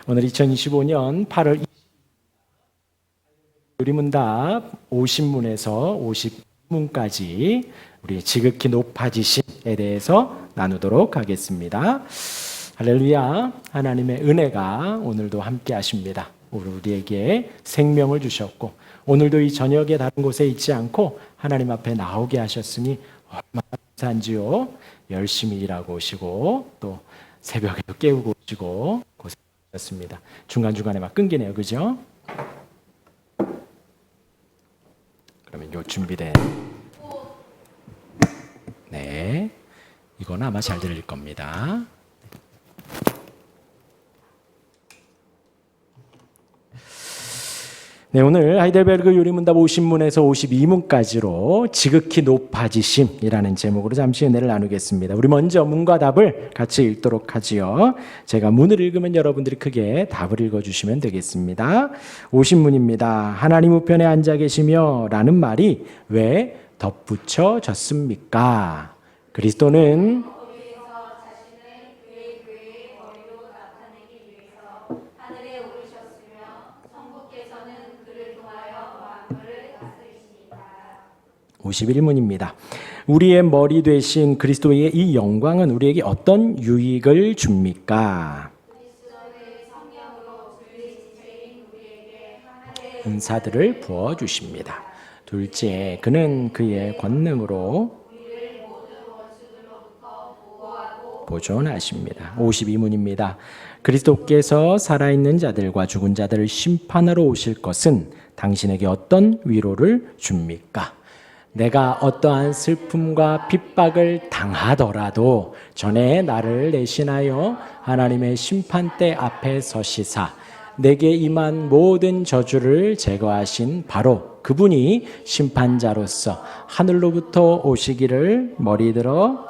오늘 2025년 8월 20일 요리문답 50문에서 50문까지 우리 지극히 높아지심에 대해서 나누도록 하겠습니다. 할렐루야. 하나님의 은혜가 오늘도 함께 하십니다. 우리에게 생명을 주셨고 오늘도 이 저녁에 다른 곳에 있지 않고 하나님 앞에 나오게 하셨으니 얼마나 감사한지요. 열심히 일하고 오시고 또 새벽에도 깨우고 오시고 고생하셨습니다. 중간중간에 막 끊기네요. 그죠? 그러면 요 준비된 네, 이건 아마 잘 들릴 겁니다. 네, 오늘 하이델베르그 요리문답 50문에서 52문까지로 지극히 높아지심이라는 제목으로 잠시 은혜를 나누겠습니다. 우리 먼저 문과 답을 같이 읽도록 하지요. 제가 문을 읽으면 여러분들이 크게 답을 읽어주시면 되겠습니다. 50문입니다. 하나님 우편에 앉아 계시며 라는 말이 왜 덧붙여졌습니까? 그리스도는 (51문입니다) 우리의 머리 되신 그리스도의 이 영광은 우리에게 어떤 유익을 줍니까? 은사들을 부어주십니다. 둘째, 그는 그의 권능으로 보존하십니다. (52문입니다) 그리스도께서 살아있는 자들과 죽은 자들을 심판하러 오실 것은 당신에게 어떤 위로를 줍니까? 내가 어떠한 슬픔과 핍박을 당하더라도 전에 나를 내신하여 하나님의 심판대 앞에 서시사 내게 임한 모든 저주를 제거하신 바로 그분이 심판자로서 하늘로부터 오시기를 머리들어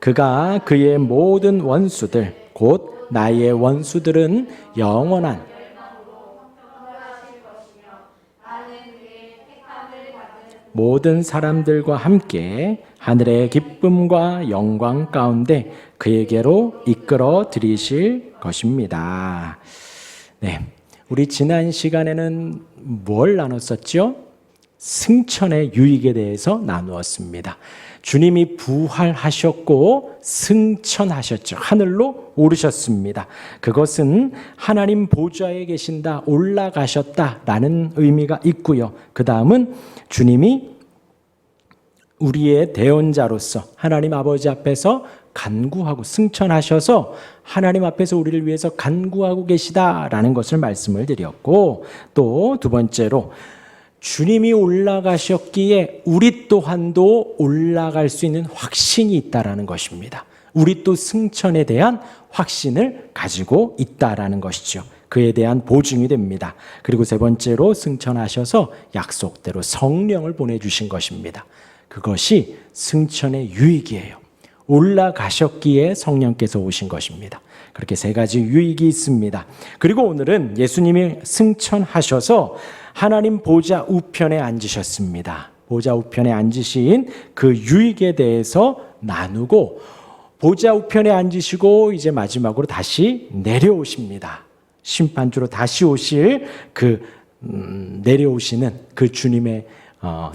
그가 그의 모든 원수들 곧 나의 원수들은 영원한 모든 사람들과 함께 하늘의 기쁨과 영광 가운데 그에게로 이끌어 들이실 것입니다. 네, 우리 지난 시간에는 뭘 나눴었죠? 승천의 유익에 대해서 나누었습니다. 주님이 부활하셨고 승천하셨죠. 하늘로 오르셨습니다. 그것은 하나님 보좌에 계신다, 올라가셨다라는 의미가 있고요. 그 다음은 주님이 우리의 대언자로서 하나님 아버지 앞에서 간구하고 승천하셔서 하나님 앞에서 우리를 위해서 간구하고 계시다라는 것을 말씀을 드렸고, 또 두 번째로 주님이 올라가셨기에 우리 또한도 올라갈 수 있는 확신이 있다라는 것입니다. 우리 또 승천에 대한 확신을 가지고 있다라는 것이죠. 그에 대한 보증이 됩니다. 그리고 세 번째로 승천하셔서 약속대로 성령을 보내주신 것입니다. 그것이 승천의 유익이에요. 올라가셨기에 성령께서 오신 것입니다. 그렇게 세 가지 유익이 있습니다. 그리고 오늘은 예수님이 승천하셔서 하나님 보좌 우편에 앉으셨습니다. 보좌 우편에 앉으신 그 유익에 대해서 나누고 보좌 우편에 앉으시고 이제 마지막으로 다시 내려오십니다. 심판주로 다시 오실 내려오시는 그 주님의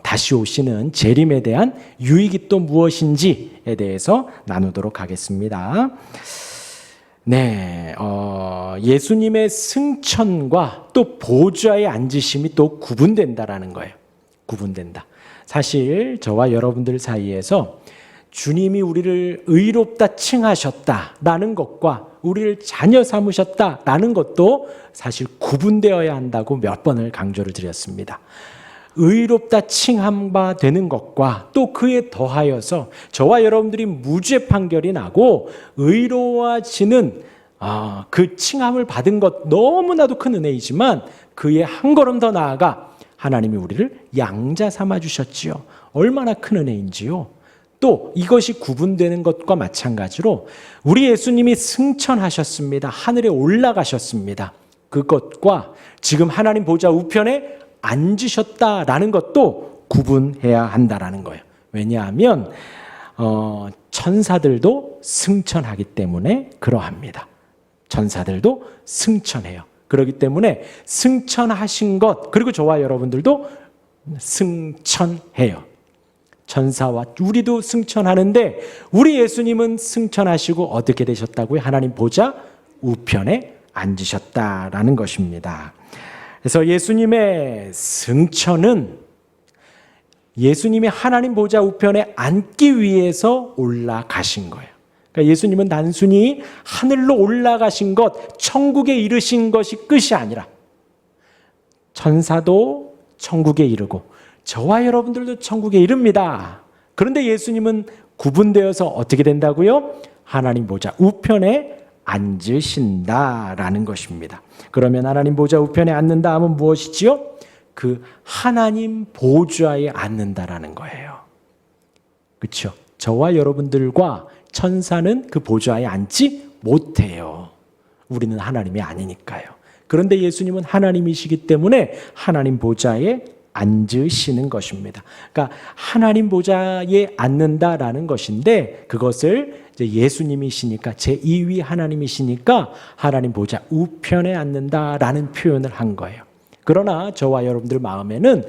다시 오시는 재림에 대한 유익이 또 무엇인지에 대해서 나누도록 하겠습니다. 네, 예수님의 승천과 또 보좌에 앉으심이 또 구분된다라는 거예요. 구분된다. 사실 저와 여러분들 사이에서 주님이 우리를 의롭다 칭하셨다라는 것과 우리를 자녀 삼으셨다라는 것도 사실 구분되어야 한다고 몇 번을 강조를 드렸습니다. 의롭다 칭함바 되는 것과 또 그에 더하여서 저와 여러분들이 무죄 판결이 나고 의로워지는 그 칭함을 받은 것 너무나도 큰 은혜이지만 그에 한 걸음 더 나아가 하나님이 우리를 양자 삼아 주셨지요. 얼마나 큰 은혜인지요. 또 이것이 구분되는 것과 마찬가지로 우리 예수님이 승천하셨습니다. 하늘에 올라가셨습니다. 그것과 지금 하나님 보좌 우편에 앉으셨다라는 것도 구분해야 한다라는 거예요. 왜냐하면 천사들도 승천하기 때문에 그러합니다. 전사들도 승천해요. 그렇기 때문에 승천하신 것, 그리고 저와 여러분들도 승천해요. 전사와 우리도 승천하는데 우리 예수님은 승천하시고 어떻게 되셨다고요? 하나님 보좌 우편에 앉으셨다라는 것입니다. 그래서 예수님의 승천은 예수님이 하나님 보좌 우편에 앉기 위해서 올라가신 거예요. 그러니까 예수님은 단순히 하늘로 올라가신 것, 천국에 이르신 것이 끝이 아니라 천사도 천국에 이르고 저와 여러분들도 천국에 이릅니다. 그런데 예수님은 구분되어서 어떻게 된다고요? 하나님 보좌 우편에 앉으신다라는 것입니다. 그러면 하나님 보좌 우편에 앉는다 하면 무엇이지요? 그 하나님 보좌에 앉는다라는 거예요. 그렇죠? 저와 여러분들과 천사는 그 보좌에 앉지 못해요. 우리는 하나님이 아니니까요. 그런데 예수님은 하나님이시기 때문에 하나님 보좌에 앉으시는 것입니다. 그러니까 하나님 보좌에 앉는다라는 것인데 그것을 이제 예수님이시니까 제2위 하나님이시니까 하나님 보좌 우편에 앉는다라는 표현을 한 거예요. 그러나 저와 여러분들 마음에는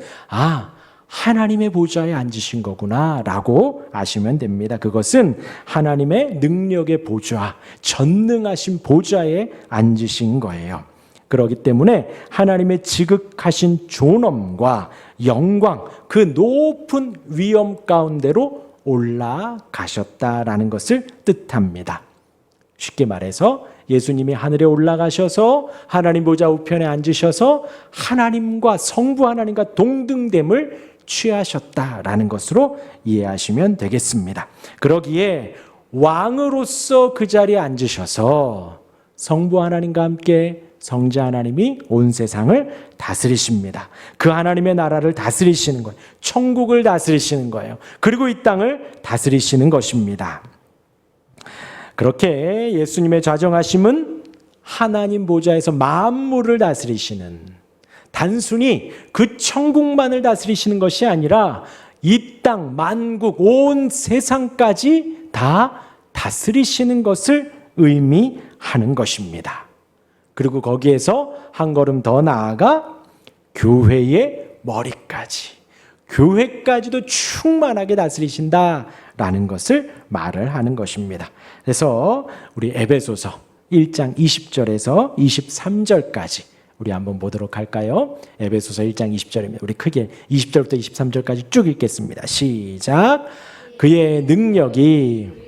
하나님의 보좌에 앉으신 거구나 라고 아시면 됩니다. 그것은 하나님의 능력의 보좌, 전능하신 보좌에 앉으신 거예요. 그렇기 때문에 하나님의 지극하신 존엄과 영광, 그 높은 위엄 가운데로 올라가셨다라는 것을 뜻합니다. 쉽게 말해서 예수님이 하늘에 올라가셔서 하나님 보좌 우편에 앉으셔서 하나님과 성부 하나님과 동등됨을 취하셨다라는 것으로 이해하시면 되겠습니다. 그러기에 왕으로서 그 자리에 앉으셔서 성부 하나님과 함께 성자 하나님이 온 세상을 다스리십니다. 그 하나님의 나라를 다스리시는 거예요. 천국을 다스리시는 거예요. 그리고 이 땅을 다스리시는 것입니다. 그렇게 예수님의 좌정하심은 하나님 보좌에서 만물을 다스리시는, 단순히 그 천국만을 다스리시는 것이 아니라 이 땅, 만국, 온 세상까지 다 다스리시는 것을 의미하는 것입니다. 그리고 거기에서 한 걸음 더 나아가 교회의 머리까지, 교회까지도 충만하게 다스리신다라는 것을 말을 하는 것입니다. 그래서 우리 에베소서 1장 20절에서 23절까지 우리 한번 보도록 할까요? 에베소서 1장 20절입니다. 우리 크게 20절부터 23절까지 쭉 읽겠습니다. 시작. 그의 능력이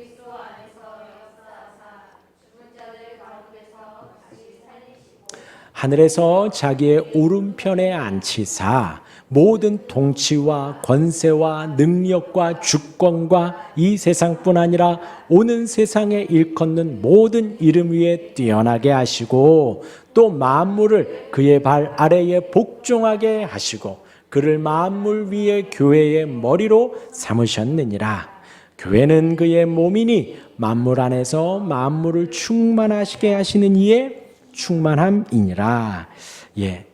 하늘에서 자기의 오른편에 앉히사 모든 통치와 권세와 능력과 주권과 이 세상뿐 아니라 오는 세상에 일컫는 모든 이름 위에 뛰어나게 하시고 또 만물을 그의 발 아래에 복종하게 하시고 그를 만물 위에 교회의 머리로 삼으셨느니라. 교회는 그의 몸이니 만물 안에서 만물을 충만하시게 하시는 이의 충만함이니라.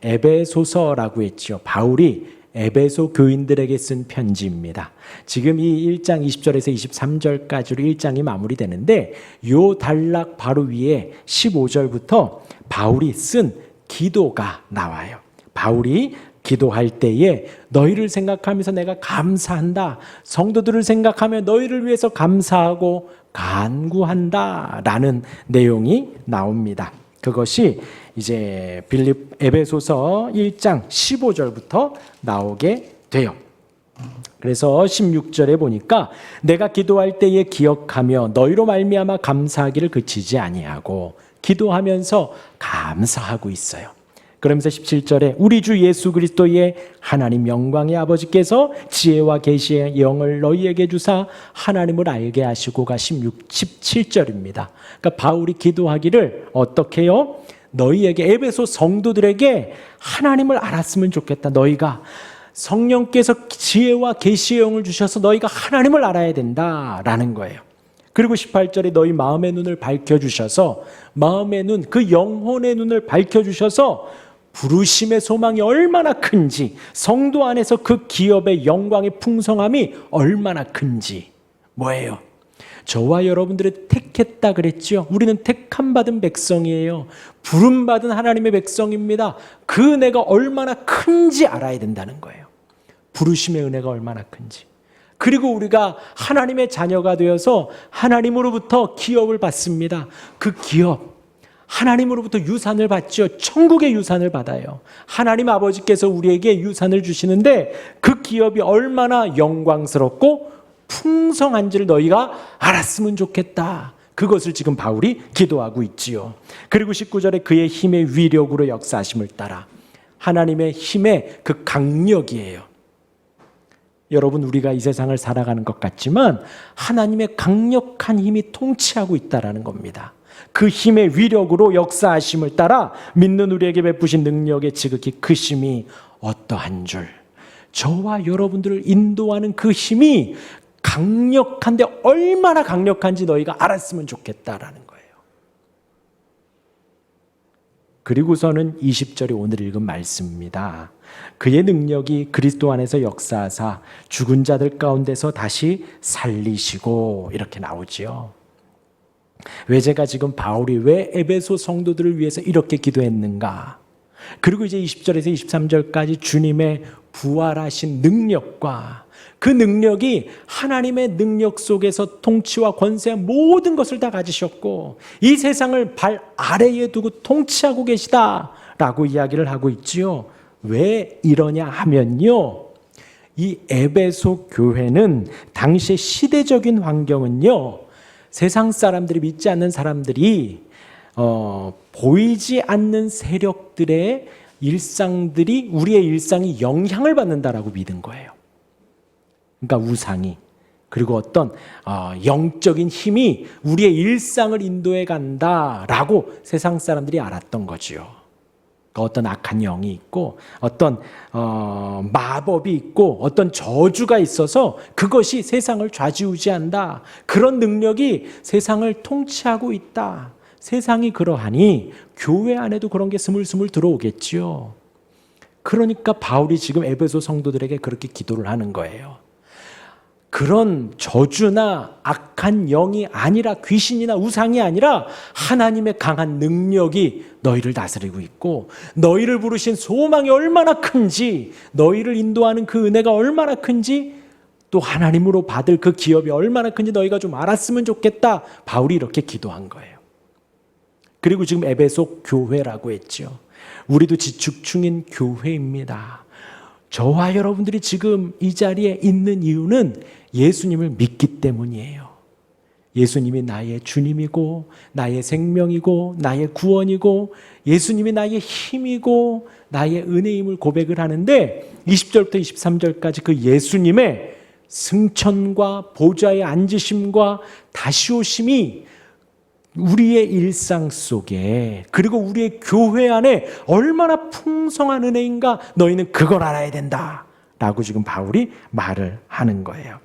에베소서라고 했죠. 바울이 에베소 교인들에게 쓴 편지입니다. 지금 이 1장 20절에서 23절까지로 1장이 마무리되는데 요 단락 바로 위에 15절부터 바울이 쓴 기도가 나와요. 바울이 기도할 때에 너희를 생각하면서 내가 감사한다. 성도들을 생각하며 너희를 위해서 감사하고 간구한다. 라는 내용이 나옵니다. 그것이 이제 에베소서 1장 15절부터 나오게 돼요. 그래서 16절에 보니까 내가 기도할 때에 기억하며 너희로 말미암아 감사하기를 그치지 아니하고 기도하면서 감사하고 있어요. 그러면서 17절에 우리 주 예수 그리스도의 하나님 영광의 아버지께서 지혜와 계시의 영을 너희에게 주사 하나님을 알게 하시고가 17절입니다. 그러니까 바울이 기도하기를 어떻게 해요? 너희에게, 에베소 성도들에게 하나님을 알았으면 좋겠다. 너희가 성령께서 지혜와 계시의 영을 주셔서 너희가 하나님을 알아야 된다라는 거예요. 그리고 18절에 너희 마음의 눈을 밝혀주셔서, 마음의 눈, 그 영혼의 눈을 밝혀주셔서 부르심의 소망이 얼마나 큰지, 성도 안에서 그 기업의 영광의 풍성함이 얼마나 큰지. 뭐예요? 저와 여러분들을 택했다 그랬죠. 우리는 택함 받은 백성이에요. 부름 받은 하나님의 백성입니다. 그 은혜가 얼마나 큰지 알아야 된다는 거예요. 부르심의 은혜가 얼마나 큰지. 그리고 우리가 하나님의 자녀가 되어서 하나님으로부터 기업을 받습니다. 그 기업, 하나님으로부터 유산을 받죠. 천국의 유산을 받아요. 하나님 아버지께서 우리에게 유산을 주시는데 그 기업이 얼마나 영광스럽고 풍성한지를 너희가 알았으면 좋겠다. 그것을 지금 바울이 기도하고 있지요. 그리고 19절에 그의 힘의 위력으로 역사하심을 따라, 하나님의 힘의 그 강력이에요. 여러분, 우리가 이 세상을 살아가는 것 같지만 하나님의 강력한 힘이 통치하고 있다는 겁니다. 그 힘의 위력으로 역사하심을 따라 믿는 우리에게 베푸신 능력의 지극히 크심이 어떠한 줄. 저와 여러분들을 인도하는 그 힘이 강력한데 얼마나 강력한지 너희가 알았으면 좋겠다라는 거예요. 그리고서는 20절이 오늘 읽은 말씀입니다. 그의 능력이 그리스도 안에서 역사하사 죽은 자들 가운데서 다시 살리시고, 이렇게 나오지요. 왜 제가 지금 바울이 왜 에베소 성도들을 위해서 이렇게 기도했는가? 그리고 이제 20절에서 23절까지 주님의 부활하신 능력과 그 능력이 하나님의 능력 속에서 통치와 권세 모든 것을 다 가지셨고 이 세상을 발 아래에 두고 통치하고 계시다라고 이야기를 하고 있지요. 왜 이러냐 하면요, 이 에베소 교회는 당시의 시대적인 환경은요, 세상 사람들이, 믿지 않는 사람들이 보이지 않는 세력들의 일상들이 우리의 일상이 영향을 받는다라고 믿은 거예요. 그러니까 우상이, 그리고 어떤 영적인 힘이 우리의 일상을 인도해 간다라고 세상 사람들이 알았던 거지요. 어떤 악한 영이 있고 어떤 마법이 있고 어떤 저주가 있어서 그것이 세상을 좌지우지한다. 그런 능력이 세상을 통치하고 있다. 세상이 그러하니 교회 안에도 그런 게 스물스물 들어오겠지요. 그러니까 바울이 지금 에베소 성도들에게 그렇게 기도를 하는 거예요. 그런 저주나 악한 영이 아니라, 귀신이나 우상이 아니라 하나님의 강한 능력이 너희를 다스리고 있고 너희를 부르신 소망이 얼마나 큰지, 너희를 인도하는 그 은혜가 얼마나 큰지, 또 하나님으로 받을 그 기업이 얼마나 큰지 너희가 좀 알았으면 좋겠다. 바울이 이렇게 기도한 거예요. 그리고 지금 에베소 교회라고 했죠. 우리도 지축중인 교회입니다. 저와 여러분들이 지금 이 자리에 있는 이유는 예수님을 믿기 때문이에요. 예수님이 나의 주님이고 나의 생명이고 나의 구원이고 예수님이 나의 힘이고 나의 은혜임을 고백을 하는데 20절부터 23절까지 그 예수님의 승천과 보좌의 앉으심과 다시 오심이 우리의 일상 속에, 그리고 우리의 교회 안에 얼마나 풍성한 은혜인가 너희는 그걸 알아야 된다 라고 지금 바울이 말을 하는 거예요.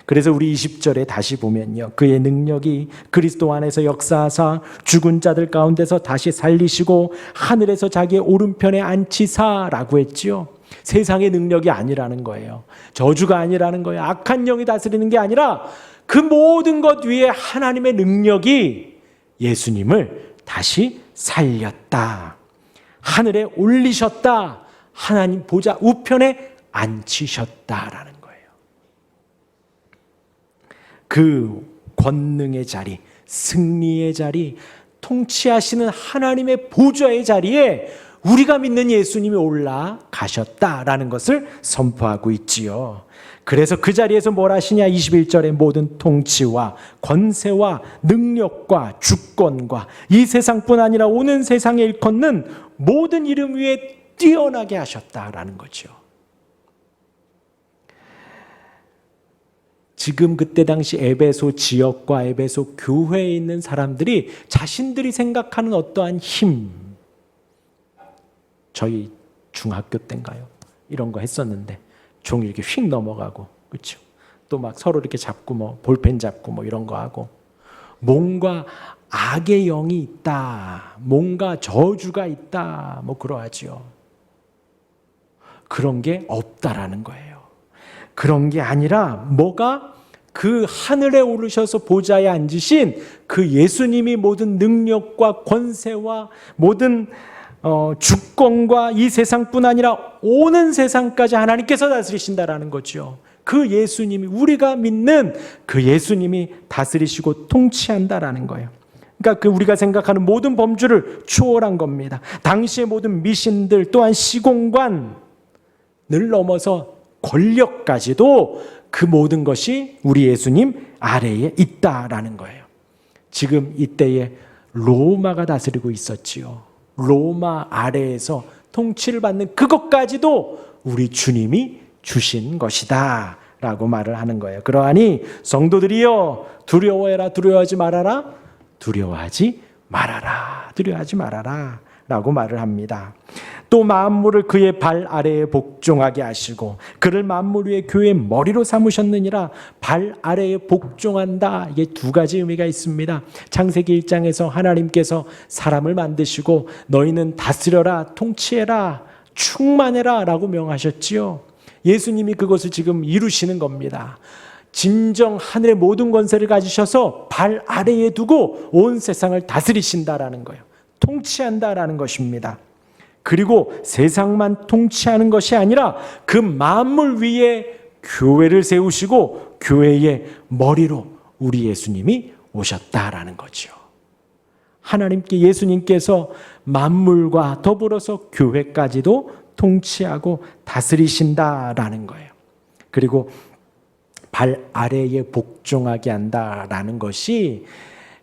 그래서 우리 20절에 다시 보면요, 그의 능력이 그리스도 안에서 역사하사 죽은 자들 가운데서 다시 살리시고 하늘에서 자기의 오른편에 앉히사라고 했지요. 세상의 능력이 아니라는 거예요. 저주가 아니라는 거예요. 악한 영이 다스리는 게 아니라 그 모든 것 위에 하나님의 능력이 예수님을 다시 살렸다. 하늘에 올리셨다. 하나님 보좌 우편에 앉히셨다라는 거예요. 그 권능의 자리, 승리의 자리, 통치하시는 하나님의 보좌의 자리에 우리가 믿는 예수님이 올라가셨다라는 것을 선포하고 있지요. 그래서 그 자리에서 뭘 하시냐? 21절에 모든 통치와 권세와 능력과 주권과 이 세상뿐 아니라 오는 세상에 일컫는 모든 이름 위에 뛰어나게 하셨다라는 거죠. 지금 그때 당시 에베소 지역과 에베소 교회에 있는 사람들이 자신들이 생각하는 어떠한 힘, 저희 중학교 때인가요? 이런 거 했었는데 종이 이렇게 휙 넘어가고, 그렇죠? 또 막 서로 이렇게 잡고 뭐 볼펜 잡고 뭐 이런 거 하고, 뭔가 악의 영이 있다, 뭔가 저주가 있다, 뭐 그러하지요. 그런 게 없다라는 거예요. 그런 게 아니라 뭐가 그 하늘에 오르셔서 보좌에 앉으신 그 예수님이 모든 능력과 권세와 모든 주권과 이 세상뿐 아니라 오는 세상까지 하나님께서 다스리신다라는 거죠. 그 예수님이, 우리가 믿는 그 예수님이 다스리시고 통치한다라는 거예요. 그러니까 우리가 생각하는 모든 범주를 초월한 겁니다. 당시의 모든 미신들 또한 시공간을 넘어서 권력까지도 그 모든 것이 우리 예수님 아래에 있다라는 거예요. 지금 이때에 로마가 다스리고 있었지요. 로마 아래에서 통치를 받는 그것까지도 우리 주님이 주신 것이다 라고 말을 하는 거예요. 그러하니 성도들이여, 두려워해라, 두려워하지 말아라, 두려워하지 말아라, 두려워하지 말아라 라고 말을 합니다. 또 만물을 그의 발 아래에 복종하게 하시고 그를 만물 위에 교회의 머리로 삼으셨느니라. 발 아래에 복종한다, 이게 두 가지 의미가 있습니다. 창세기 1장에서 하나님께서 사람을 만드시고 너희는 다스려라, 통치해라, 충만해라 라고 명하셨지요. 예수님이 그것을 지금 이루시는 겁니다. 진정 하늘의 모든 권세를 가지셔서 발 아래에 두고 온 세상을 다스리신다라는 거예요. 통치한다라는 것입니다. 그리고 세상만 통치하는 것이 아니라 그 만물 위에 교회를 세우시고 교회의 머리로 우리 예수님이 오셨다라는 거죠. 하나님께, 예수님께서 만물과 더불어서 교회까지도 통치하고 다스리신다라는 거예요. 그리고 발 아래에 복종하게 한다라는 것이,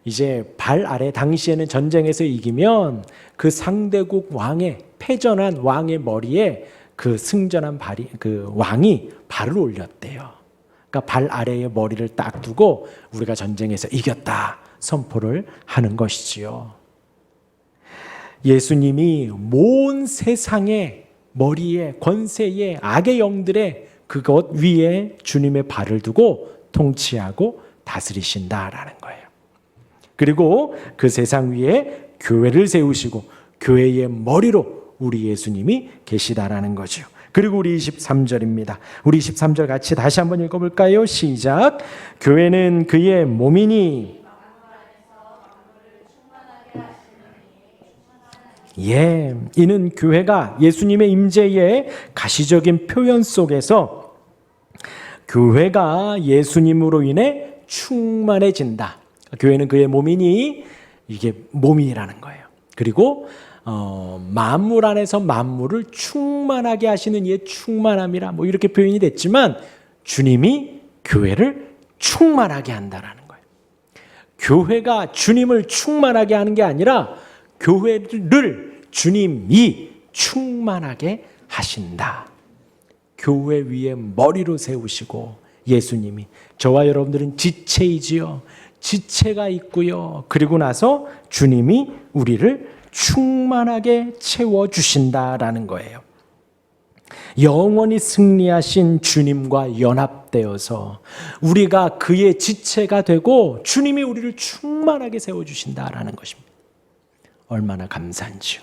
이제 발 아래, 당시에는 전쟁에서 이기면 그 상대국 왕의, 패전한 왕의 머리에 그 승전한 그 왕이 발을 올렸대요. 그러니까 발 아래에 머리를 딱 두고 우리가 전쟁에서 이겼다 선포를 하는 것이지요. 예수님이 온 세상의 머리에, 권세에, 악의 영들의 그것 위에 주님의 발을 두고 통치하고 다스리신다라는 거예요. 그리고 그 세상 위에 교회를 세우시고 교회의 머리로 우리 예수님이 계시다라는 거죠. 그리고 우리 23절입니다. 우리 23절 같이 다시 한번 읽어볼까요? 시작. 교회는 그의 몸이니, 예, 이는 교회가 예수님의 임재의 가시적인 표현 속에서 교회가 예수님으로 인해 충만해진다. 교회는 그의 몸이니, 이게 몸이라는 거예요. 그리고 만물 안에서 만물을 충만하게 하시는 이의 충만함이라 뭐 이렇게 표현이 됐지만 주님이 교회를 충만하게 한다라는 거예요. 교회가 주님을 충만하게 하는 게 아니라 교회를 주님이 충만하게 하신다. 교회 위에 머리로 세우시고 예수님이, 저와 여러분들은 지체이지요. 지체가 있고요. 그리고 나서 주님이 우리를 충만하게 채워주신다라는 거예요. 영원히 승리하신 주님과 연합되어서 우리가 그의 지체가 되고 주님이 우리를 충만하게 세워주신다라는 것입니다. 얼마나 감사한지요.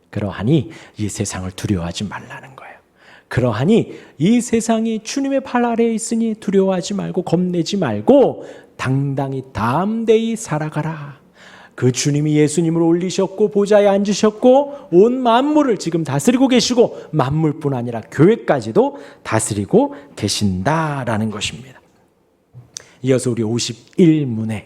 그러하니 이 세상을 두려워하지 말라는 거예요. 그러하니 이 세상이 주님의 발 아래에 있으니 두려워하지 말고 겁내지 말고 당당히 담대히 살아가라. 그 주님이 예수님을 올리셨고 보좌에 앉으셨고 온 만물을 지금 다스리고 계시고 만물뿐 아니라 교회까지도 다스리고 계신다라는 것입니다. 이어서 우리 51문의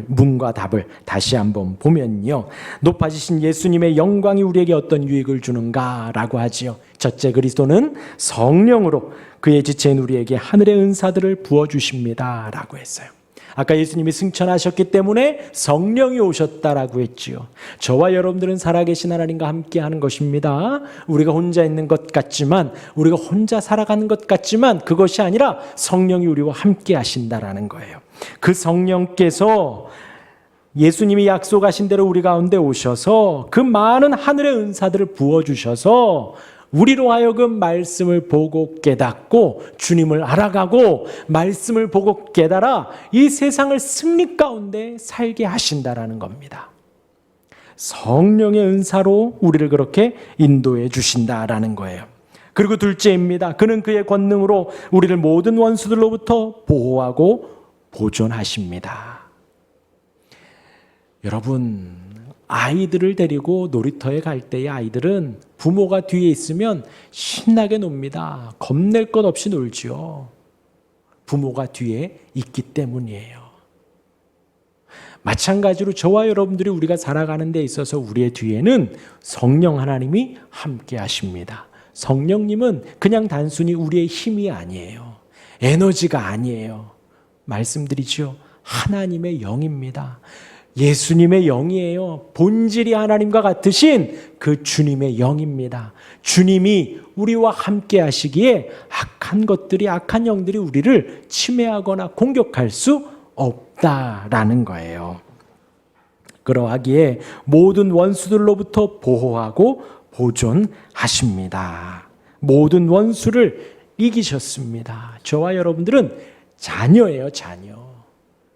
문과 답을 다시 한번 보면요. 높아지신 예수님의 영광이 우리에게 어떤 유익을 주는가라고 하지요. 첫째, 그리스도는 성령으로 그의 지체인 우리에게 하늘의 은사들을 부어주십니다 라고 했어요. 아까 예수님이 승천하셨기 때문에 성령이 오셨다라고 했지요. 저와 여러분들은 살아계신 하나님과 함께 하는 것입니다. 우리가 혼자 있는 것 같지만, 우리가 혼자 살아가는 것 같지만 그것이 아니라 성령이 우리와 함께 하신다라는 거예요. 그 성령께서 예수님이 약속하신 대로 우리 가운데 오셔서 그 많은 하늘의 은사들을 부어주셔서 우리로 하여금 말씀을 보고 깨닫고 주님을 알아가고 말씀을 보고 깨달아 이 세상을 승리 가운데 살게 하신다라는 겁니다. 성령의 은사로 우리를 그렇게 인도해 주신다라는 거예요. 그리고 둘째입니다. 그는 그의 권능으로 우리를 모든 원수들로부터 보호하고 보존하십니다. 여러분, 아이들을 데리고 놀이터에 갈 때의 아이들은 부모가 뒤에 있으면 신나게 놉니다. 겁낼 것 없이 놀지요. 부모가 뒤에 있기 때문이에요. 마찬가지로 저와 여러분들이 우리가 살아가는 데 있어서 우리의 뒤에는 성령 하나님이 함께 하십니다. 성령님은 그냥 단순히 우리의 힘이 아니에요. 에너지가 아니에요. 말씀드리죠. 하나님의 영입니다. 예수님의 영이에요. 본질이 하나님과 같으신 그 주님의 영입니다. 주님이 우리와 함께 하시기에 악한 것들이, 악한 영들이 우리를 침해하거나 공격할 수 없다라는 거예요. 그러하기에 모든 원수들로부터 보호하고 보존하십니다. 모든 원수를 이기셨습니다. 저와 여러분들은 자녀예요, 자녀.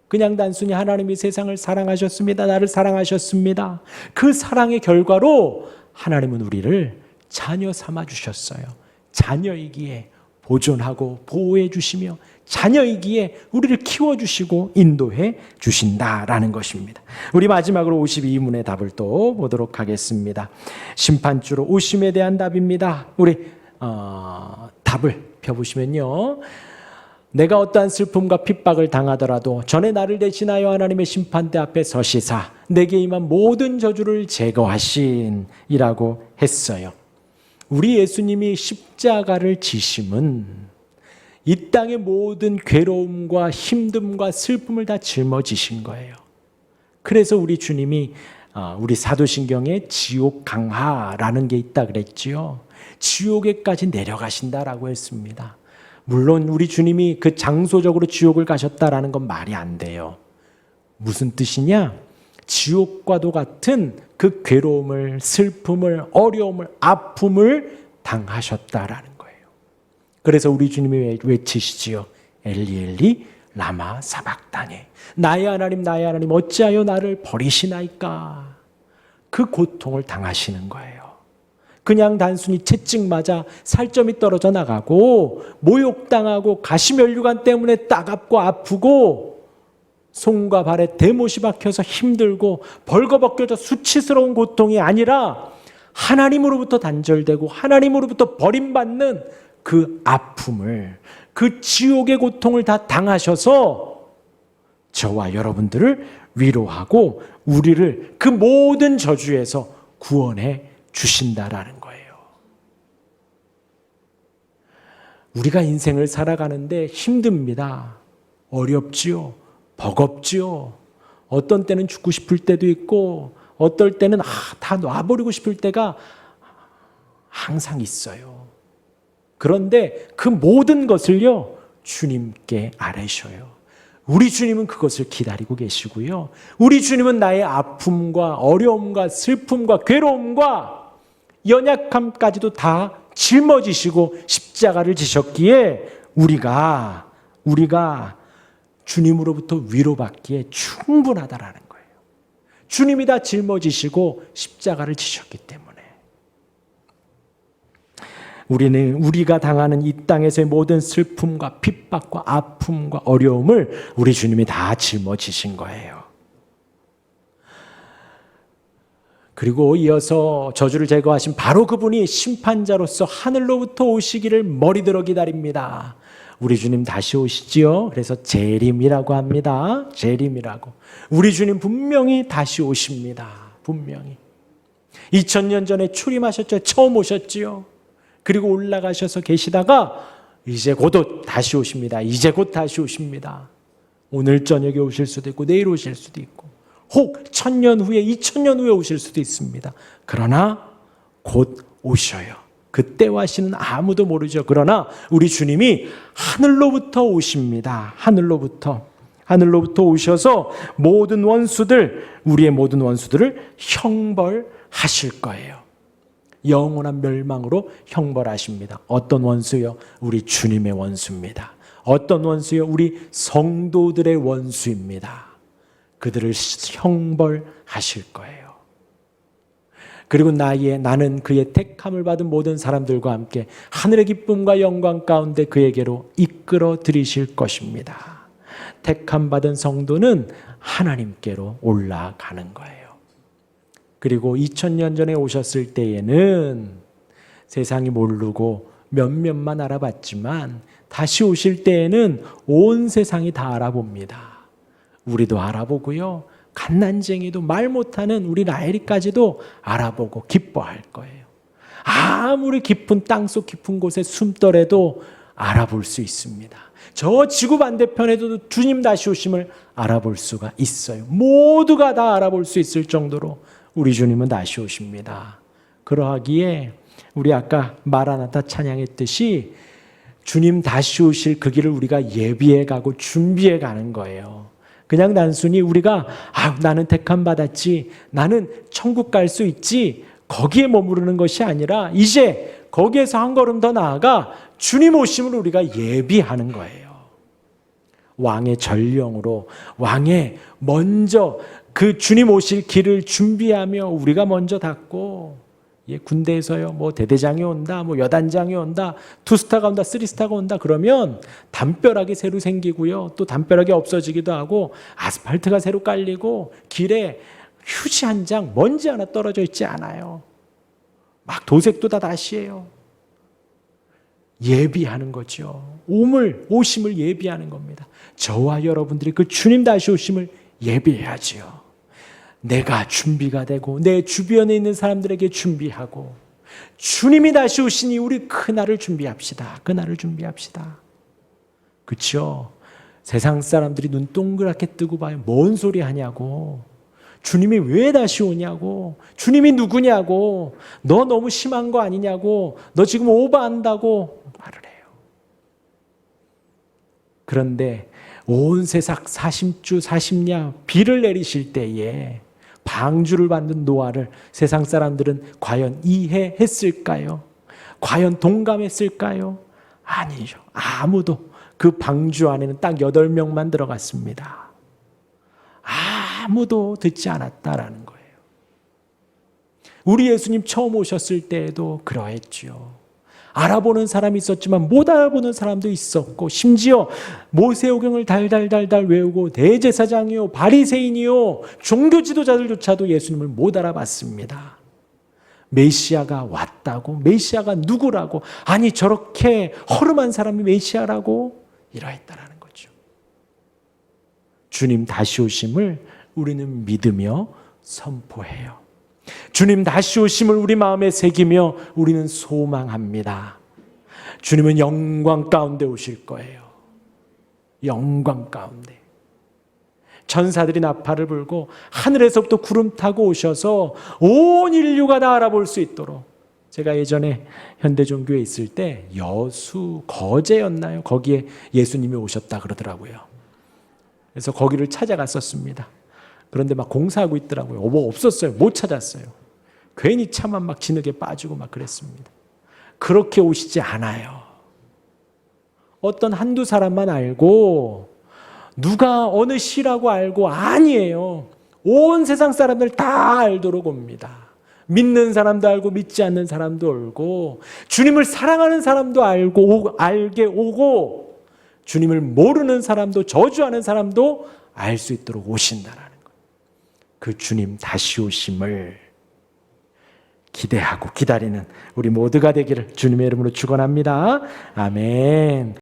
그냥 단순히 하나님이 세상을 사랑하셨습니다. 나를 사랑하셨습니다. 그 사랑의 결과로 하나님은 우리를 자녀 삼아 주셨어요. 자녀이기에 보존하고 보호해 주시며 자녀이기에 우리를 키워주시고 인도해 주신다라는 것입니다. 우리 마지막으로 52문의 답을 또 보도록 하겠습니다. 심판주로 오심에 대한 답입니다. 우리 답을 펴보시면요. 내가 어떠한 슬픔과 핍박을 당하더라도 전에 나를 대신하여 하나님의 심판대 앞에 서시사 내게 임한 모든 저주를 제거하신이라고 했어요. 우리 예수님이 십자가를 지심은 이 땅의 모든 괴로움과 힘듦과 슬픔을 다 짊어지신 거예요. 그래서 우리 주님이 우리 사도신경에 지옥 강하라는 게 있다 그랬지요. 지옥에까지 내려가신다라고 했습니다. 물론 우리 주님이 그 장소적으로 지옥을 가셨다라는 건 말이 안 돼요. 무슨 뜻이냐? 지옥과도 같은 그 괴로움을, 슬픔을, 어려움을, 아픔을 당하셨다라는 거예요. 그래서 우리 주님이 외치시지요. 엘리 엘리 라마 사박다니. 나의 하나님 나의 하나님 어찌하여 나를 버리시나이까. 그 고통을 당하시는 거예요. 그냥 단순히 채찍 맞아 살점이 떨어져 나가고 모욕당하고 가시면류관 때문에 따갑고 아프고 손과 발에 대못이 박혀서 힘들고 벌거벗겨져 수치스러운 고통이 아니라 하나님으로부터 단절되고 하나님으로부터 버림받는 그 아픔을, 그 지옥의 고통을 다 당하셔서 저와 여러분들을 위로하고 우리를 그 모든 저주에서 구원해 주신다라는 거예요. 우리가 인생을 살아가는데 힘듭니다. 어렵지요. 버겁지요. 어떤 때는 죽고 싶을 때도 있고 어떨 때는 다 놔버리고 싶을 때가 항상 있어요. 그런데 그 모든 것을요 주님께 아뢰셔요. 우리 주님은 그것을 기다리고 계시고요. 우리 주님은 나의 아픔과 어려움과 슬픔과 괴로움과 연약함까지도 다 짊어지시고 십자가를 지셨기에 우리가 주님으로부터 위로받기에 충분하다라는 거예요. 주님이 다 짊어지시고 십자가를 지셨기 때문에 우리가 당하는 이 땅에서의 모든 슬픔과 핍박과 아픔과 어려움을 우리 주님이 다 짊어지신 거예요. 그리고 이어서 저주를 제거하신 바로 그분이 심판자로서 하늘로부터 오시기를 머리들어 기다립니다. 우리 주님 다시 오시지요. 그래서 재림이라고 합니다. 재림이라고. 우리 주님 분명히 다시 오십니다. 분명히. 2000년 전에 출임하셨죠. 처음 오셨지요. 그리고 올라가셔서 계시다가 이제 곧 다시 오십니다. 이제 곧 다시 오십니다. 오늘 저녁에 오실 수도 있고 내일 오실 수도 있고 혹 1000년 후에 2000년 후에 오실 수도 있습니다. 그러나 곧 오셔요. 그때와 시는 아무도 모르죠. 그러나 우리 주님이 하늘로부터 오십니다. 하늘로부터 오셔서 모든 원수들, 우리의 모든 원수들을 형벌하실 거예요. 영원한 멸망으로 형벌하십니다. 어떤 원수요? 우리 주님의 원수입니다. 어떤 원수요? 우리 성도들의 원수입니다. 그들을 형벌하실 거예요. 그리고 나는 그의 택함을 받은 모든 사람들과 함께 하늘의 기쁨과 영광 가운데 그에게로 이끌어 들이실 것입니다. 택함 받은 성도는 하나님께로 올라가는 거예요. 그리고 2000년 전에 오셨을 때에는 세상이 모르고 몇몇만 알아봤지만 다시 오실 때에는 온 세상이 다 알아봅니다. 우리도 알아보고요. 갓난쟁이도 말 못하는 우리 라헬이까지도 알아보고 기뻐할 거예요. 아무리 깊은 땅속 깊은 곳에 숨더라도 알아볼 수 있습니다. 저 지구 반대편에도 주님 다시 오심을 알아볼 수가 있어요. 모두가 다 알아볼 수 있을 정도로 우리 주님은 다시 오십니다. 그러하기에 우리 아까 마라나타 찬양했듯이 주님 다시 오실 그 길을 우리가 예비해 가고 준비해 가는 거예요. 그냥 단순히 우리가 나는 택함 받았지, 나는 천국 갈 수 있지, 거기에 머무르는 것이 아니라 이제 거기에서 한 걸음 더 나아가 주님 오심을 우리가 예비하는 거예요. 왕의 전령으로 왕의 먼저 그 주님 오실 길을 준비하며 우리가 먼저 닫고, 군대에서요, 대대장이 온다, 여단장이 온다, 투스타가 온다, 쓰리스타가 온다, 그러면 담벼락이 새로 생기고요, 또 담벼락이 없어지기도 하고, 아스팔트가 새로 깔리고, 길에 휴지 한 장, 먼지 하나 떨어져 있지 않아요. 막 도색도 다 다시 해요. 예비하는 거죠. 오심을 예비하는 겁니다. 저와 여러분들이 그 주님 다시 오심을 예비해야지요. 내가 준비가 되고 내 주변에 있는 사람들에게 준비하고 주님이 다시 오시니 우리 그날을 준비합시다. 그날을 준비합시다. 그렇죠? 세상 사람들이 눈 동그랗게 뜨고 봐요. 뭔 소리 하냐고. 주님이 왜 다시 오냐고. 주님이 누구냐고. 너 너무 심한 거 아니냐고. 너 지금 오버한다고 말을 해요. 그런데 온 세상 40주 40냐 비를 내리실 때에 방주를 받는 노아를 세상 사람들은 과연 이해했을까요? 과연 동감했을까요? 아니죠. 아무도. 그 방주 안에는 딱 8명만 들어갔습니다. 아무도 듣지 않았다라는 거예요. 우리 예수님 처음 오셨을 때에도 그러했지요. 알아보는 사람이 있었지만 못 알아보는 사람도 있었고, 심지어 모세오경을 달달달달 외우고 대제사장이요 바리새인이요 종교 지도자들조차도 예수님을 못 알아봤습니다. 메시아가 왔다고, 메시아가 누구라고, 아니 저렇게 허름한 사람이 메시아라고 이러했다라는 거죠. 주님 다시 오심을 우리는 믿으며 선포해요. 주님 다시 오심을 우리 마음에 새기며 우리는 소망합니다. 주님은 영광 가운데 오실 거예요. 영광 가운데. 천사들이 나팔을 불고 하늘에서부터 구름 타고 오셔서 온 인류가 다 알아볼 수 있도록. 제가 예전에 현대종교에 있을 때 여수 거제였나요? 거기에 예수님이 오셨다 그러더라고요. 그래서 거기를 찾아갔었습니다. 그런데 막 공사하고 있더라고요. 없었어요. 못 찾았어요. 괜히 차만 막 진흙에 빠지고 막 그랬습니다. 그렇게 오시지 않아요. 어떤 한두 사람만 알고, 누가 어느 시라고 알고, 아니에요. 온 세상 사람들 다 알도록 옵니다. 믿는 사람도 알고 믿지 않는 사람도 알고, 주님을 사랑하는 사람도 알게 오고, 주님을 모르는 사람도 저주하는 사람도 알 수 있도록 오신다라는 거예요. 그 주님 다시 오심을 기대하고 기다리는 우리 모두가 되기를 주님의 이름으로 축원합니다. 아멘.